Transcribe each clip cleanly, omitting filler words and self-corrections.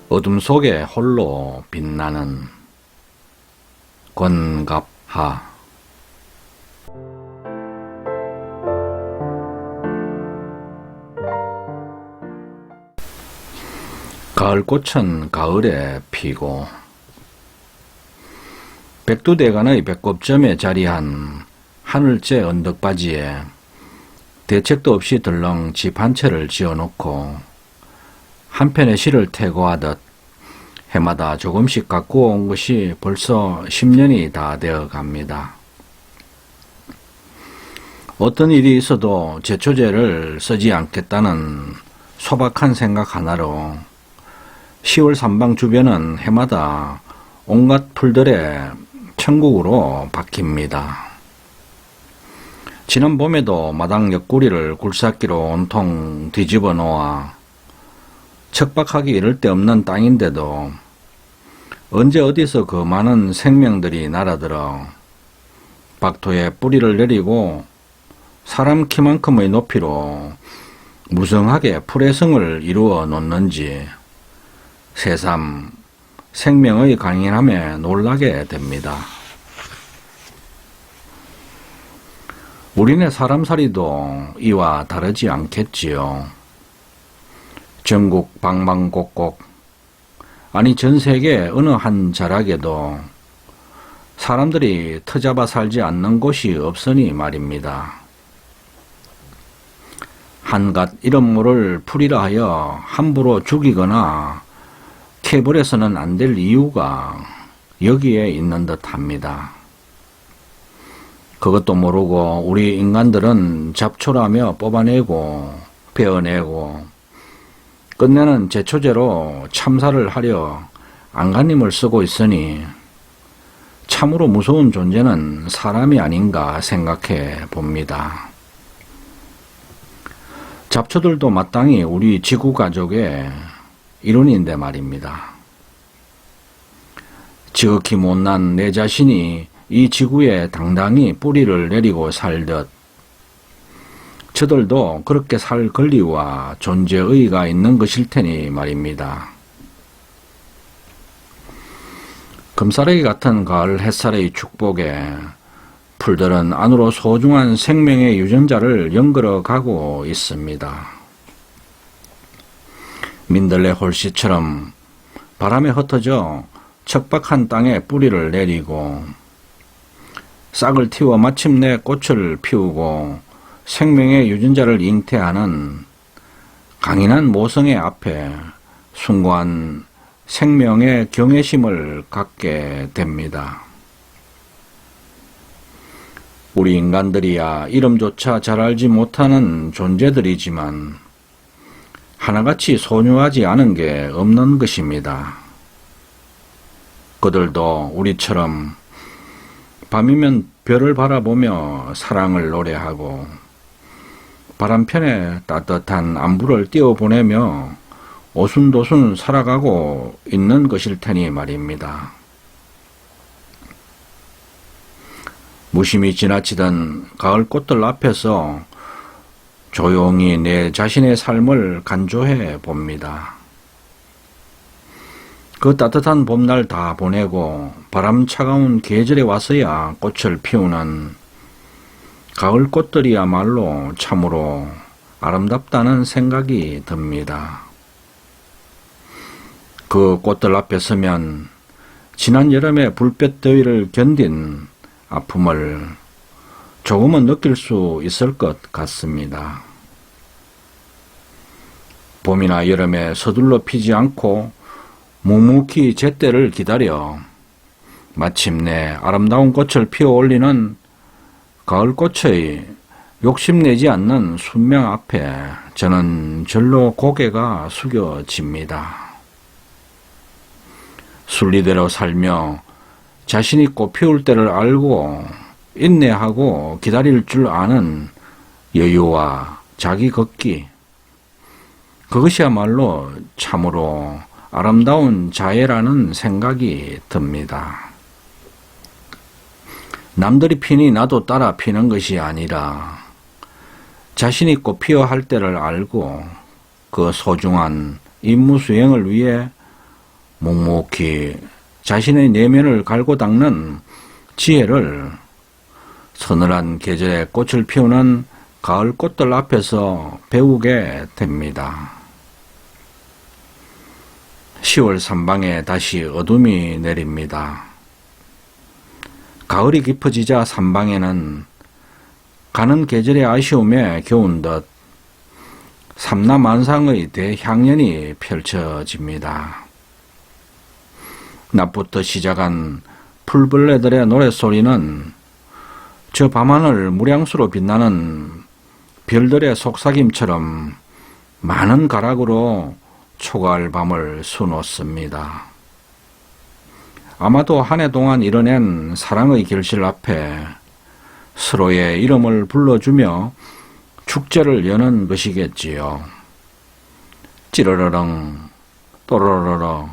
어둠 속에 홀로 빛나는 권갑하. 가을꽃은 가을에 피고 백두대간의 배꼽점에 자리한 하늘째 언덕바지에 대책도 없이 덜렁 집 한 채를 지어놓고 한편의 시를 태고하듯 해마다 조금씩 가꾸어 온 것이 벌써 10년이 다 되어 갑니다. 어떤 일이 있어도 제초제를 쓰지 않겠다는 소박한 생각 하나로 10월 삼방 주변은 해마다 온갖 풀들의 천국으로 바뀝니다. 지난 봄에도 마당 옆구리를 굴삭기로 온통 뒤집어 놓아 척박하기 이를 데 없는 땅인데도 언제 어디서 그 많은 생명들이 날아들어 박토에 뿌리를 내리고 사람 키만큼의 높이로 무성하게 풀의 성을 이루어 놓는지 새삼 생명의 강인함에 놀라게 됩니다. 우리네 사람살이도 이와 다르지 않겠지요. 전국 방방곡곡, 아니 전 세계 어느 한 자락에도 사람들이 터잡아 살지 않는 곳이 없으니 말입니다. 한갓 이름 모를 풀이라 하여 함부로 죽이거나 캐버려서는 안 될 이유가 여기에 있는 듯합니다. 그것도 모르고 우리 인간들은 잡초라며 뽑아내고 베어내고 끝내는 제초제로 참사를 하려 안간힘을 쓰고 있으니 참으로 무서운 존재는 사람이 아닌가 생각해 봅니다. 잡초들도 마땅히 우리 지구가족의 일원인데 말입니다. 지극히 못난 내 자신이 이 지구에 당당히 뿌리를 내리고 살듯 저들도 그렇게 살 권리와 존재의의가 있는 것일 테니 말입니다. 금사래기 같은 가을 햇살의 축복에 풀들은 안으로 소중한 생명의 유전자를 연걸어 가고 있습니다. 민들레 홀씨처럼 바람에 흩어져 척박한 땅에 뿌리를 내리고 싹을 틔워 마침내 꽃을 피우고 생명의 유전자를 잉태하는 강인한 모성의 앞에 숭고한 생명의 경외심을 갖게 됩니다. 우리 인간들이야 이름조차 잘 알지 못하는 존재들이지만 하나같이 소중하지 않은 게 없는 것입니다. 그들도 우리처럼 밤이면 별을 바라보며 사랑을 노래하고 바람편에 따뜻한 안부를 띄워보내며 오순도순 살아가고 있는 것일 테니 말입니다. 무심히 지나치던 가을 꽃들 앞에서 조용히 내 자신의 삶을 간조해 봅니다. 그 따뜻한 봄날 다 보내고 바람 차가운 계절에 와서야 꽃을 피우는 가을 꽃들이야말로 참으로 아름답다는 생각이 듭니다. 그 꽃들 앞에 서면 지난 여름의 불볕 더위를 견딘 아픔을 조금은 느낄 수 있을 것 같습니다. 봄이나 여름에 서둘러 피지 않고 묵묵히 제때를 기다려 마침내 아름다운 꽃을 피워 올리는 가을꽃의 욕심내지 않는 순명 앞에 저는 절로 고개가 숙여집니다. 순리대로 살며 자신이 꽃 피울 때를 알고 인내하고 기다릴 줄 아는 여유와 자기 걷기, 그것이야말로 참으로 아름다운 자애라는 생각이 듭니다. 남들이 피니 나도 따라 피는 것이 아니라 자신이 꽃피어 할 때를 알고 그 소중한 임무 수행을 위해 묵묵히 자신의 내면을 갈고 닦는 지혜를 서늘한 계절에 꽃을 피우는 가을 꽃들 앞에서 배우게 됩니다. 10월 산방에 다시 어둠이 내립니다. 가을이 깊어지자 산방에는 가는 계절의 아쉬움에 겨운 듯 삼라만상의 대향연이 펼쳐집니다. 낮부터 시작한 풀벌레들의 노랫소리는 저 밤하늘 무량수로 빛나는 별들의 속삭임처럼 많은 가락으로 초가을 밤을 수놓습니다. 아마도 한 해 동안 이뤄낸 사랑의 결실 앞에 서로의 이름을 불러주며 축제를 여는 것이겠지요. 찌르르렁, 또르르르,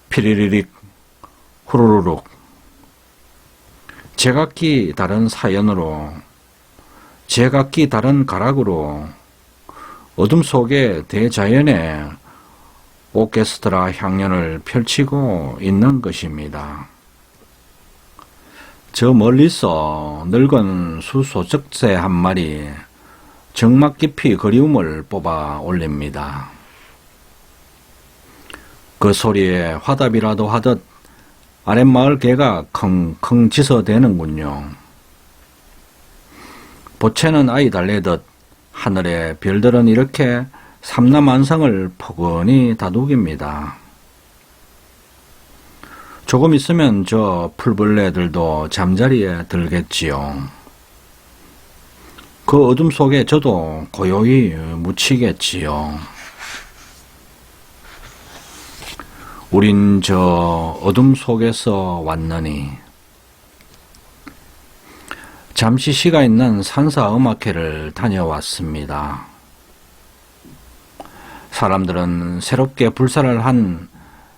피리리릭, 후루루룩. 제각기 다른 사연으로, 제각기 다른 가락으로 어둠 속에 대자연의 오케스트라 향연을 펼치고 있는 것입니다. 저 멀리서 늙은 수소쩍새 한 마리 정막 깊이 그리움을 뽑아 올립니다. 그 소리에 화답이라도 하듯 아랫마을 개가 컹컹 짖어대는군요. 보채는 아이 달래듯 하늘의 별들은 이렇게 삼라만상을 포근히 다독입니다. 조금 있으면 저 풀벌레들도 잠자리에 들겠지요. 그 어둠 속에 저도 고요히 묻히겠지요. 우린 저 어둠 속에서 왔느니. 잠시 시가 있는 산사음악회를 다녀왔습니다. 사람들은 새롭게 불사를 한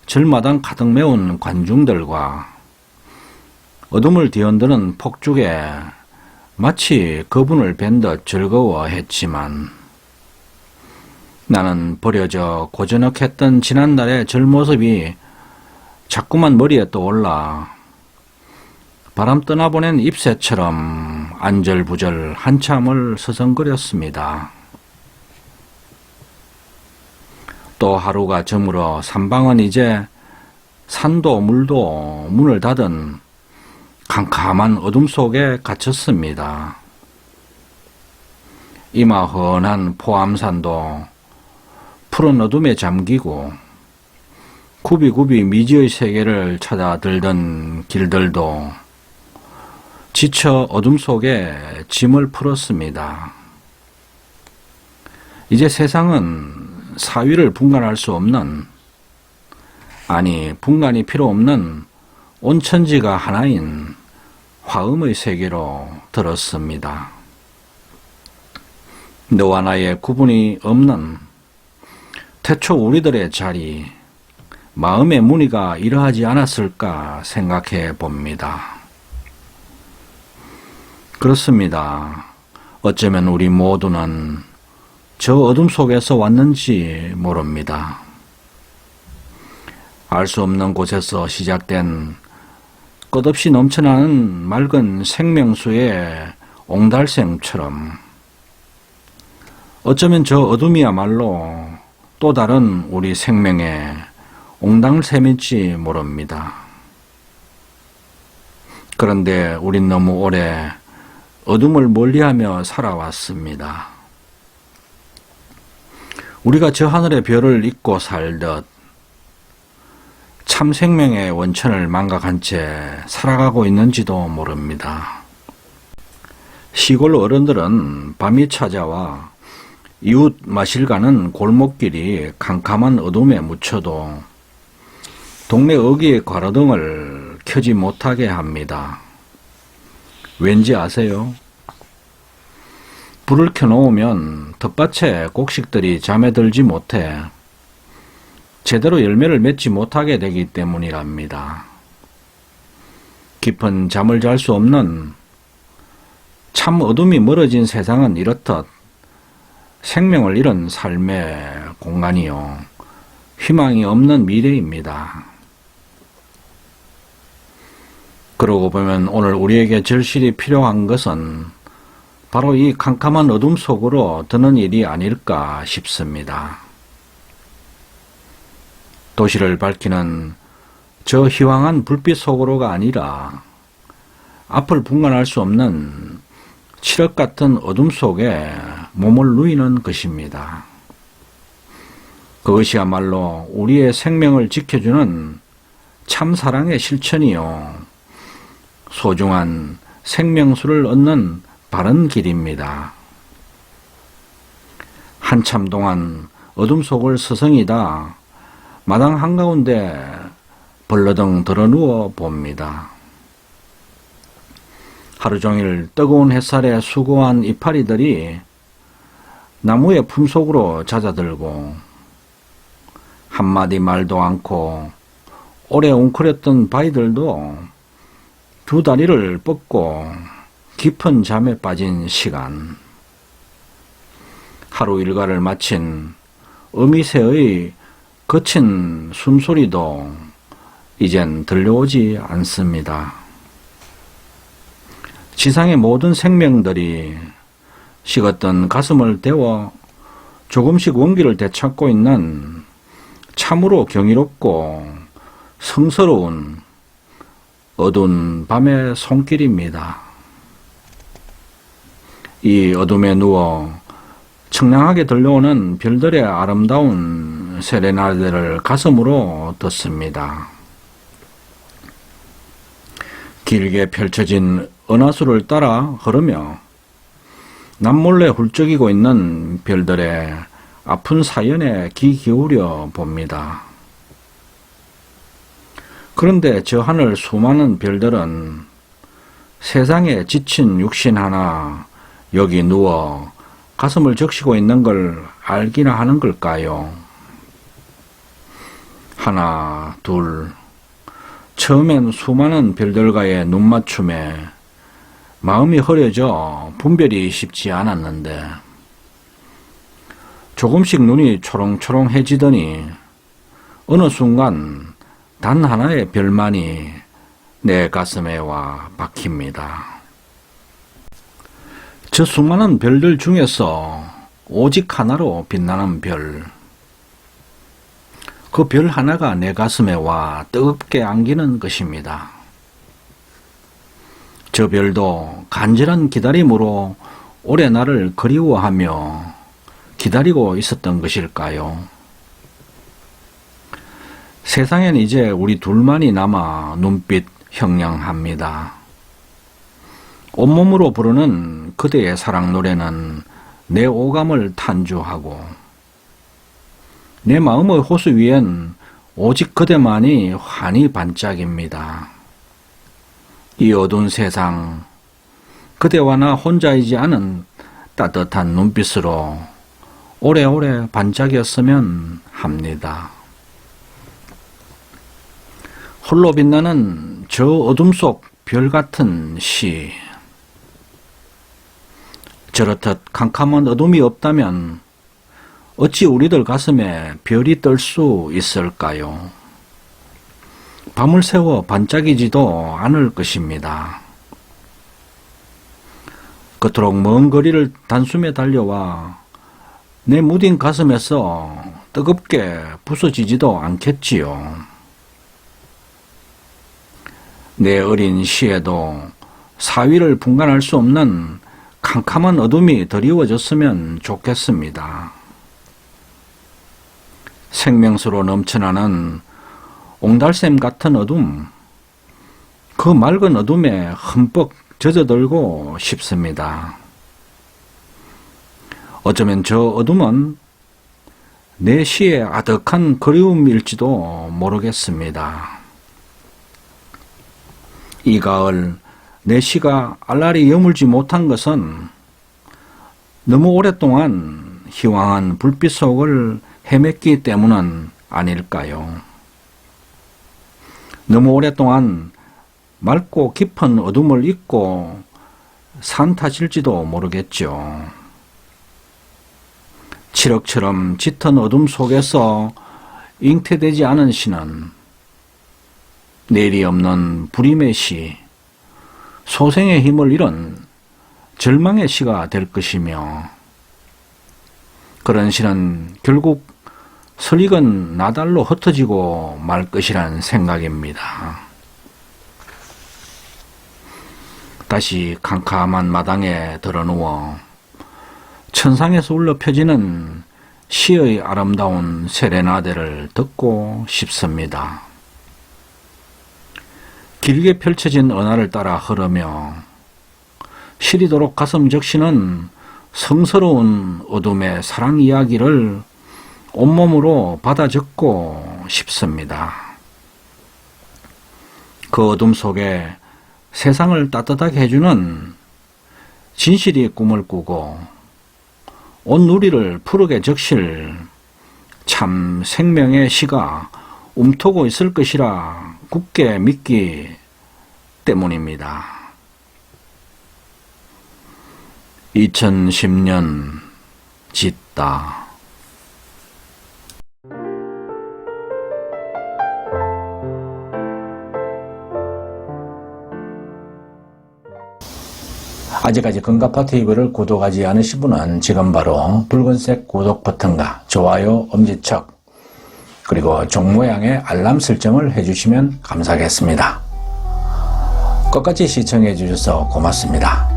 절마당 가득 메운 관중들과 어둠을 뒤흔드는 폭죽에 마치 거분을 뵌 듯 즐거워했지만 나는 버려져 고저넉했던 지난날의 절 모습이 자꾸만 머리에 떠올라 바람 떠나보낸 잎새처럼 안절부절 한참을 서성거렸습니다. 또 하루가 저물어 산방은 이제 산도 물도 문을 닫은 캄캄한 어둠 속에 갇혔습니다. 이마헌한 포암산도 푸른 어둠에 잠기고 굽이굽이 미지의 세계를 찾아 들던 길들도 지쳐 어둠 속에 짐을 풀었습니다. 이제 세상은 사위를 분간할 수 없는, 아니 분간이 필요 없는 온천지가 하나인 화음의 세계로 들었습니다. 너와 나의 구분이 없는 태초 우리들의 자리, 마음의 문의가 이러하지 않았을까 생각해 봅니다. 그렇습니다. 어쩌면 우리 모두는 저 어둠 속에서 왔는지 모릅니다. 알 수 없는 곳에서 시작된 끝없이 넘쳐나는 맑은 생명수의 옹달샘처럼 어쩌면 저 어둠이야말로 또 다른 우리 생명의 옹달샘일지 모릅니다. 그런데 우린 너무 오래 어둠을 멀리하며 살아왔습니다. 우리가 저 하늘의 별을 잊고 살듯 참 생명의 원천을 망각한 채 살아가고 있는지도 모릅니다. 시골 어른들은 밤이 찾아와 이웃 마실 가는 골목길이 캄캄한 어둠에 묻혀도 동네 어귀의 가로등을 켜지 못하게 합니다. 왠지 아세요? 불을 켜놓으면 텃밭에 곡식들이 잠에 들지 못해 제대로 열매를 맺지 못하게 되기 때문이랍니다. 깊은 잠을 잘 수 없는 참 어둠이 멀어진 세상은 이렇듯 생명을 잃은 삶의 공간이요. 희망이 없는 미래입니다. 그러고 보면 오늘 우리에게 절실히 필요한 것은 바로 이 캄캄한 어둠 속으로 드는 일이 아닐까 싶습니다. 도시를 밝히는 저 희망한 불빛 속으로가 아니라 앞을 분간할 수 없는 칠흑 같은 어둠 속에 몸을 누이는 것입니다. 그것이야말로 우리의 생명을 지켜주는 참사랑의 실천이요. 소중한 생명수를 얻는 바른 길입니다. 한참 동안 어둠 속을 서성이다 마당 한가운데 벌러덩 드러누워 봅니다. 하루 종일 뜨거운 햇살에 수고한 이파리들이 나무의 품속으로 잦아들고 한마디 말도 않고 오래 웅크렸던 바위들도 두 다리를 뻗고 깊은 잠에 빠진 시간. 하루 일과를 마친 어미새의 거친 숨소리도 이젠 들려오지 않습니다. 지상의 모든 생명들이 식었던 가슴을 데워 조금씩 원기를 되찾고 있는 참으로 경이롭고 성스러운 어두운 밤의 손길입니다. 이 어둠에 누워 청량하게 들려오는 별들의 아름다운 세레나데를 가슴으로 듣습니다. 길게 펼쳐진 은하수를 따라 흐르며 남몰래 훌쩍이고 있는 별들의 아픈 사연에 귀 기울여 봅니다. 그런데 저 하늘 수많은 별들은 세상에 지친 육신 하나 여기 누워 가슴을 적시고 있는 걸 알기나 하는 걸까요? 하나, 둘, 처음엔 수많은 별들과의 눈맞춤에 마음이 흐려져 분별이 쉽지 않았는데 조금씩 눈이 초롱초롱해지더니 어느 순간 단 하나의 별만이 내 가슴에 와 박힙니다. 저 수많은 별들 중에서 오직 하나로 빛나는 별. 그 별 하나가 내 가슴에 와 뜨겁게 안기는 것입니다. 저 별도 간절한 기다림으로 오래 나를 그리워하며 기다리고 있었던 것일까요? 세상엔 이제 우리 둘만이 남아 눈빛 형량합니다. 온몸으로 부르는 그대의 사랑 노래는 내 오감을 탄주하고 내 마음의 호수 위엔 오직 그대만이 환히 반짝입니다. 이 어두운 세상, 그대와 나 혼자이지 않은 따뜻한 눈빛으로 오래오래 반짝였으면 합니다. 홀로 빛나는 저 어둠 속 별 같은 시. 저렇듯 캄캄한 어둠이 없다면 어찌 우리들 가슴에 별이 뜰 수 있을까요? 밤을 새워 반짝이지도 않을 것입니다. 그토록 먼 거리를 단숨에 달려와 내 무딘 가슴에서 뜨겁게 부서지지도 않겠지요. 내 어린 시에도 사위를 분간할 수 없는 캄캄한 어둠이 드리워졌으면 좋겠습니다. 생명수로 넘쳐나는 옹달샘 같은 어둠, 그 맑은 어둠에 흠뻑 젖어들고 싶습니다. 어쩌면 저 어둠은 내 시의 아득한 그리움일지도 모르겠습니다. 이 가을 내 시가 알알이 여물지 못한 것은 너무 오랫동안 희망한 불빛 속을 헤맸기 때문은 아닐까요? 너무 오랫동안 맑고 깊은 어둠을 잊고 산 탓일지도 모르겠죠. 칠흑처럼 짙은 어둠 속에서 잉태되지 않은 시는 내일이 없는 불임의 시, 소생의 힘을 잃은 절망의 시가 될 것이며, 그런 시는 결국 설익은 나달로 흩어지고 말 것이란 생각입니다. 다시 캄캄한 마당에 드러누워 천상에서 울려 펴지는 시의 아름다운 세레나데를 듣고 싶습니다. 길게 펼쳐진 은하를 따라 흐르며 시리도록 가슴 적시는 성스러운 어둠의 사랑 이야기를 온몸으로 받아 적고 싶습니다. 그 어둠 속에 세상을 따뜻하게 해주는 진실이 꿈을 꾸고 온 누리를 푸르게 적실 참 생명의 시가 움트고 있을 것이라 굳게 믿기 때문입니다. 2010년 짓다. 아직까지 건가파TV를 구독하지 않으신 분은 지금 바로 붉은색 구독 버튼과 좋아요, 엄지척, 그리고 종 모양의 알람 설정을 해주시면 감사하겠습니다. 끝까지 시청해 주셔서 고맙습니다.